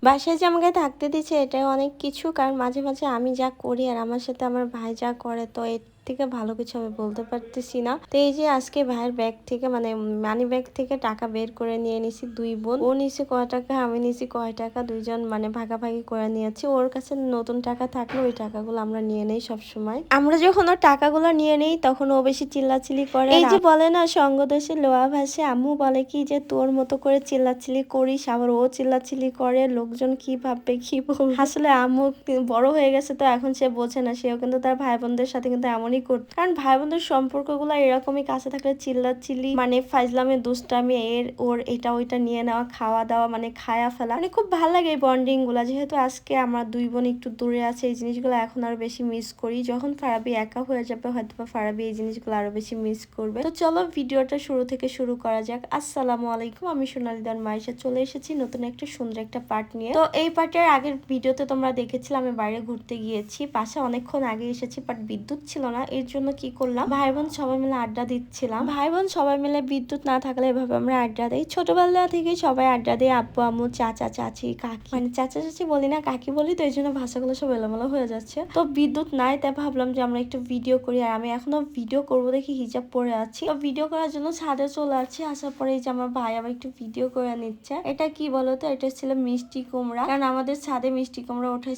বাসায় যে আমাকে থাকতে দিচ্ছে এটাই অনেক কিছু, কারণ মাঝে মাঝে আমি যা করি আর আমার সাথে আমার ভাই যা করে, তো এর থেকে ভালো কিছু আমি বলতে পারতেছি না। তো এই যে আজকে ভাইয়ের ব্যাগ থেকে মানে মানি ব্যাগ থেকে টাকা বের করে নিয়ে নিছি দুই বোন। ও নিচে কয় টাকা, আমি নিচি কয় টাকা, দুইজন মানে ভাগাভাগি করে নিয়েছি। ওর কাছে নতুন টাকা থাকলে ওই টাকাগুলো আমরা নিয়ে নেই সব সময়। আমরা যখন ওর টাকাগুলো নিয়ে নেই তখন ও বেশি চিল্লাচিল্লি করে। এই যে বলে না সঙ্গ দোষে লোহা ভাসে, আম্মু বলে কি যে তোর মতো করে চিল্লাচিল্লি করিস, আবার ও চিল্লাচিল্লি করে, লোকজন কি ভাববে কি বলবে। আসলে আম্মু বড় হয়ে গেছে তো এখন সে বোঝে না, সেও কিন্তু তার ভাই বোনদের সাথে কিন্তু এমনই করত। কারণ ভাই বোনদের সম্পর্ক গুলো এরকমই, কাছে থাকলে চিল্লাচিল্লি মানে ফাজলামে দুষ্টামি এর ওর এটা ওইটা নিয়ে নেওয়া, খাওয়া দাওয়া মানে খায়া ফেলা, মানে খুব ভালো লাগে এই বন্ডিং গুলা। যেহেতু আজকে আমরা দুই বোন একটু দূরে আছে, এই জিনিসগুলো এখন আরো বেশি মিস করি। যখন ফারাবি একা হয়ে যাবে হয়তো বা ফারাবি এই জিনিসগুলো আরো বেশি মিস করবে। তো চলো ভিডিওটা শুরু থেকে শুরু করা যাক। আসসালামু আলাইকুম, আমি সোনালী দান মাইশা চলে এসেছি নতুন একটা সুন্দর একটা পার্ট নিয়ে। তো এই পার্টের আগের ভিডিওতে তোমরা দেখেছিলে আমি বাইরে ঘুরতে গিয়েছি, বাসা অনেকক্ষণ আগে এসেছি, বাট বিদ্যুৎ ছিল না। এর জন্য কি করলাম, ভাই বোন সবাই মিলে আড্ডা দিচ্ছিলাম। ভাই বোন সবাই মিলে বিদ্যুৎ না থাকলে এভাবে আমরা আড্ডা দিই, ছোটবেলা থেকে সবাই আড্ডা দিই। আব্বু আম্মু চাচা চাচি কাকি, মানে চাচা চাচি বলি না কাকি বলি, তো এই জন্য ভাষাগুলো সব এলোমেলো হয়ে যাচ্ছে। তো বিদ্যুৎ নাই, তাই ভাবলাম যে আমরা একটু ভিডিও করি। আর আমি এখনো ভিডিও করবো দেখি হিজাব পরে আছি, তো ভিডিও করার জন্য ছাদে চলে আসছি। আসার পরে এই যে আমার ভাই আবার একটু ভিডিও করে নিচ্ছে। এটা কি বলতো, এটা ছিল মিষ্টি কুমড়া, কারণ আমাদের ছাদে মিষ্টি কুমড়া উঠেছে।